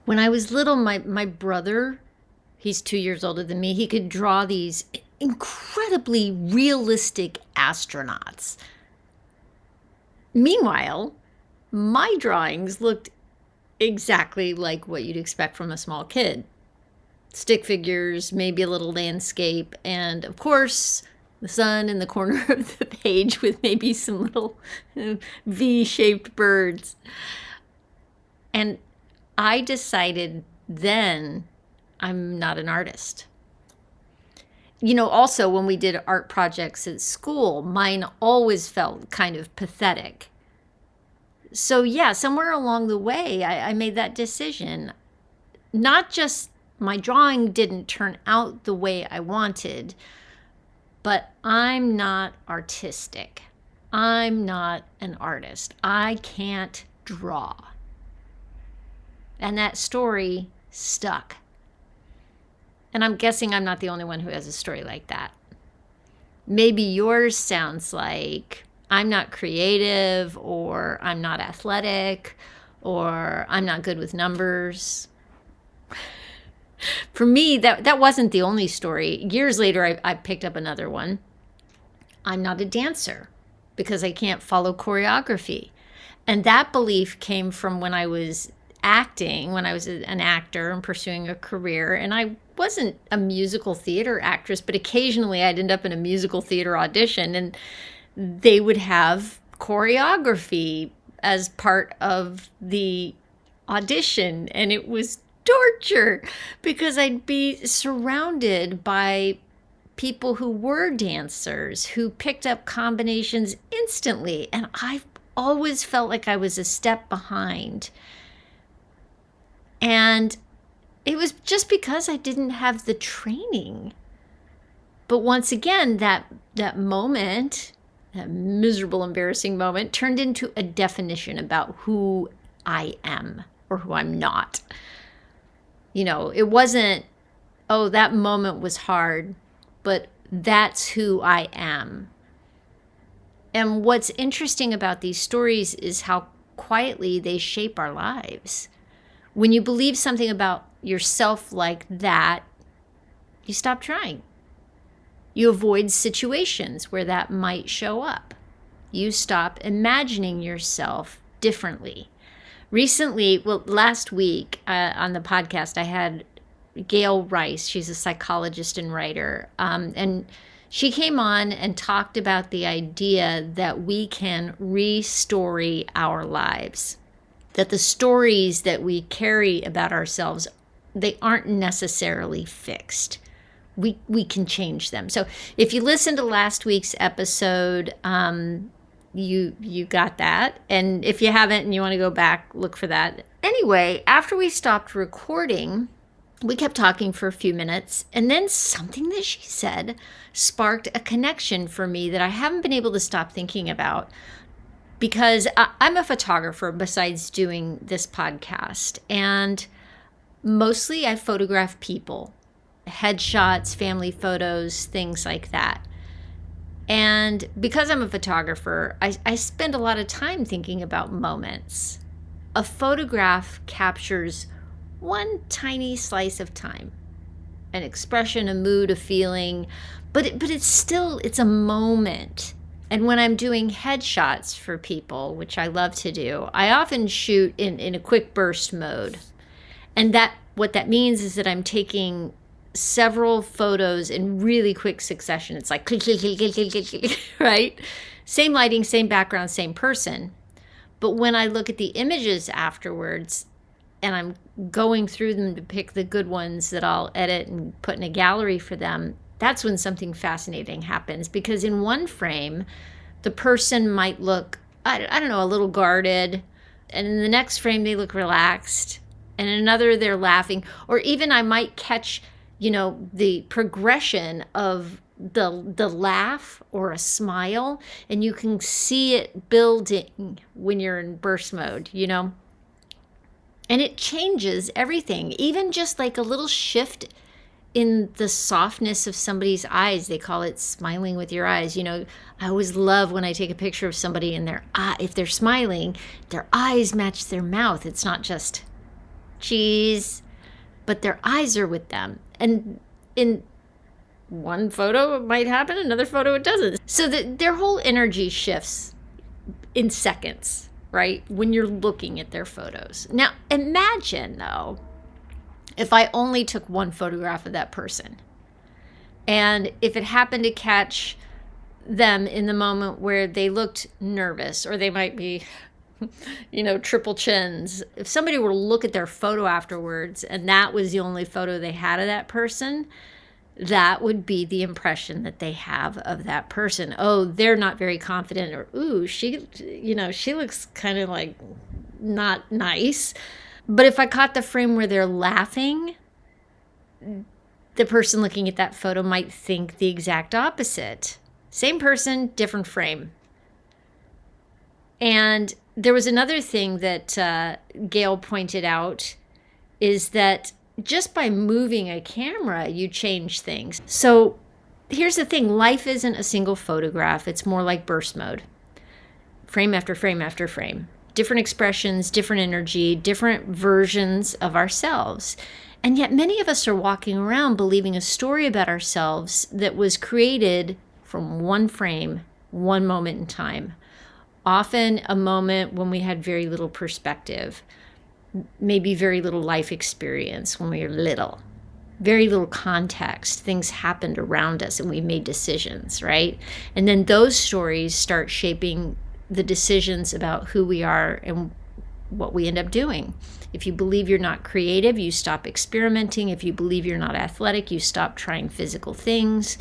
When I was little, my brother, he's 2 years older than me, he could draw these incredibly realistic astronauts. Meanwhile, my drawings looked exactly like what you'd expect from a small kid. Stick figures, maybe a little landscape, and of course, the sun in the corner of the page with maybe some little V-shaped birds. And I decided then I'm not an artist. Also when we did art projects at school, mine always felt kind of pathetic. So yeah, somewhere along the way, I made that decision. Not just my drawing didn't turn out the way I wanted, but I'm not artistic. I'm not an artist. I can't draw. And that story stuck. And I'm guessing I'm not the only one who has a story like that. Maybe yours sounds like I'm not creative, or I'm not athletic, or I'm not good with numbers. For me, that wasn't the only story. Years later, I picked up another one. I'm not a dancer because I can't follow choreography. And that belief came from when I was acting, when I was an actor and pursuing a career. And I wasn't a musical theater actress, but occasionally I'd end up in a musical theater audition and they would have choreography as part of the audition. And it was torture because I'd be surrounded by people who were dancers who picked up combinations instantly. And I always felt like I was a step behind. And it was just because I didn't have the training. But once again, that moment, that miserable, embarrassing moment, turned into a definition about who I am or who I'm not. It wasn't, oh, that moment was hard, but that's who I am. And what's interesting about these stories is how quietly they shape our lives. When you believe something about yourself like that, you stop trying. You avoid situations where that might show up. You stop imagining yourself differently. Recently, last week on the podcast, I had Gail Rice. She's a psychologist and writer. And she came on and talked about the idea that we can re-story our lives. That the stories that we carry about ourselves, they aren't necessarily fixed. We can change them. So if you listen to last week's episode, you got that. And if you haven't and you want to go back, look for that. Anyway, after we stopped recording, we kept talking for a few minutes, and then something that she said sparked a connection for me that I haven't been able to stop thinking about. Because I'm a photographer besides doing this podcast, and mostly I photograph people, headshots, family photos, things like that. And because I'm a photographer, I spend a lot of time thinking about moments. A photograph captures one tiny slice of time, an expression, a mood, a feeling, but it's a moment. And when I'm doing headshots for people, which I love to do, I often shoot in a quick burst mode. And what that means is that I'm taking several photos in really quick succession. It's like click, click, click, click, click, click, click, right? Same lighting, same background, same person. But when I look at the images afterwards and I'm going through them to pick the good ones that I'll edit and put in a gallery for them, that's when something fascinating happens. Because in one frame, the person might look, I don't know, a little guarded. And in the next frame, they look relaxed. And in another, they're laughing. Or even I might catch, the progression of the laugh or a smile. And you can see it building when you're in burst mode, And it changes everything. Even just like a little shift in the softness of somebody's eyes. They call it smiling with your eyes. I always love when I take a picture of somebody and if they're smiling, their eyes match their mouth. It's not just cheese, but their eyes are with them. And in one photo it might happen, another photo it doesn't. So their whole energy shifts in seconds, right? When you're looking at their photos. Now, imagine though, if I only took one photograph of that person, and if it happened to catch them in the moment where they looked nervous, or they might be, triple chins. If somebody were to look at their photo afterwards and that was the only photo they had of that person, that would be the impression that they have of that person. Oh, they're not very confident, or, ooh, she looks kind of like not nice. But if I caught the frame where they're laughing, the person looking at that photo might think the exact opposite. Same person, different frame. And there was another thing that Gail pointed out, is that just by moving a camera, you change things. So here's the thing. Life isn't a single photograph. It's more like burst mode. Frame after frame after frame. Different expressions, different energy, different versions of ourselves. And yet many of us are walking around believing a story about ourselves that was created from one frame, one moment in time. Often a moment when we had very little perspective, maybe very little life experience when we were little, very little context. Things happened around us and we made decisions, right? And then those stories start shaping the decisions about who we are and what we end up doing. If you believe you're not creative, you stop experimenting. If you believe you're not athletic, you stop trying physical things.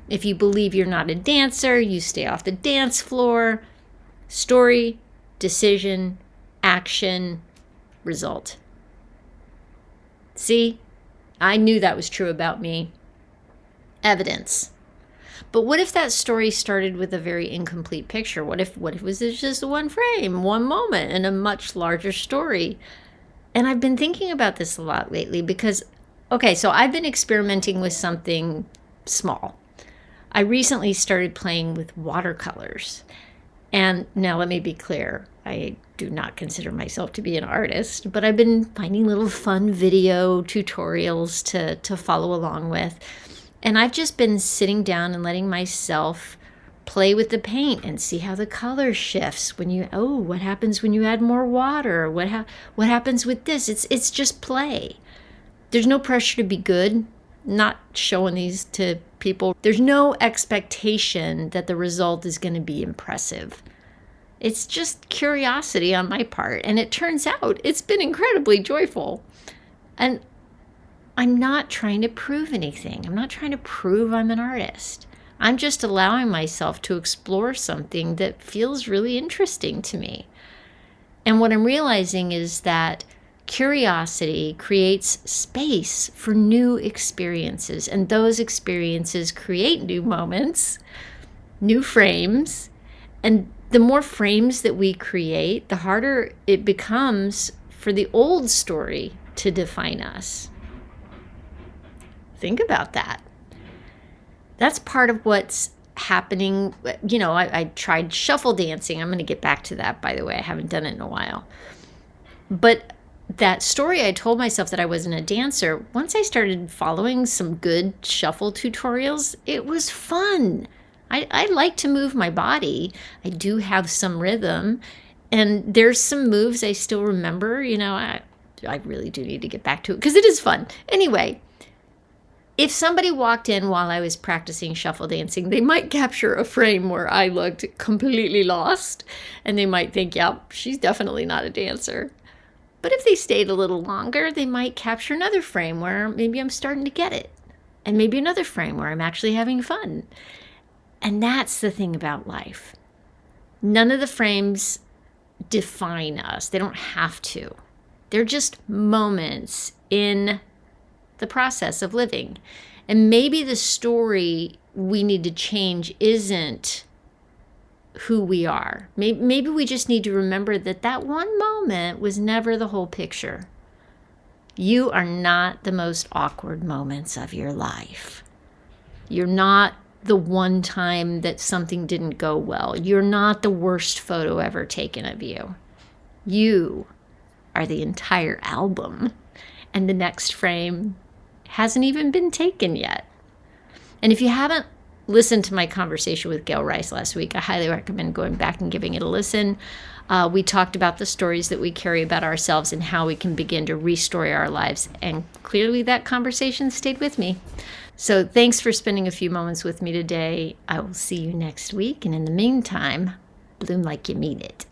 If you believe you're not a dancer, you stay off the dance floor. Story, decision, action, result. See, I knew that was true about me. Evidence. But what if that story started with a very incomplete picture? What if it was just one frame, one moment in a much larger story? And I've been thinking about this a lot lately because, so I've been experimenting with something small. I recently started playing with watercolors. And now let me be clear, I do not consider myself to be an artist, but I've been finding little fun video tutorials to follow along with. And I've just been sitting down and letting myself play with the paint and see how the color shifts when what happens when you add more water? What happens with this? It's just play. There's no pressure to be good. Not showing these to people. There's no expectation that the result is going to be impressive. It's just curiosity on my part. And it turns out it's been incredibly joyful. And I'm not trying to prove anything. I'm not trying to prove I'm an artist. I'm just allowing myself to explore something that feels really interesting to me. And what I'm realizing is that curiosity creates space for new experiences, and those experiences create new moments, new frames, and the more frames that we create, the harder it becomes for the old story to define us. Think about that. That's part of what's happening. I tried shuffle dancing. I'm going to get back to that, by the way. I haven't done it in a while. But that story I told myself that I wasn't a dancer, once I started following some good shuffle tutorials, it was fun. I like to move my body. I do have some rhythm, and there's some moves I still remember. I really do need to get back to it because it is fun. Anyway, if somebody walked in while I was practicing shuffle dancing, they might capture a frame where I looked completely lost, and they might think, yep, she's definitely not a dancer. But if they stayed a little longer, they might capture another frame where maybe I'm starting to get it. And maybe another frame where I'm actually having fun. And that's the thing about life. None of the frames define us. They don't have to. They're just moments in the process of living. And maybe the story we need to change isn't who we are. Maybe we just need to remember that one moment was never the whole picture. You are not the most awkward moments of your life. You're not the one time that something didn't go well. You're not the worst photo ever taken of you. You are the entire album. and the next frame hasn't even been taken yet. And if you haven't listened to my conversation with Gail Rice last week, I highly recommend going back and giving it a listen. We talked about the stories that we carry about ourselves and how we can begin to restory our lives. And clearly that conversation stayed with me. So thanks for spending a few moments with me today. I will see you next week. And in the meantime, bloom like you mean it.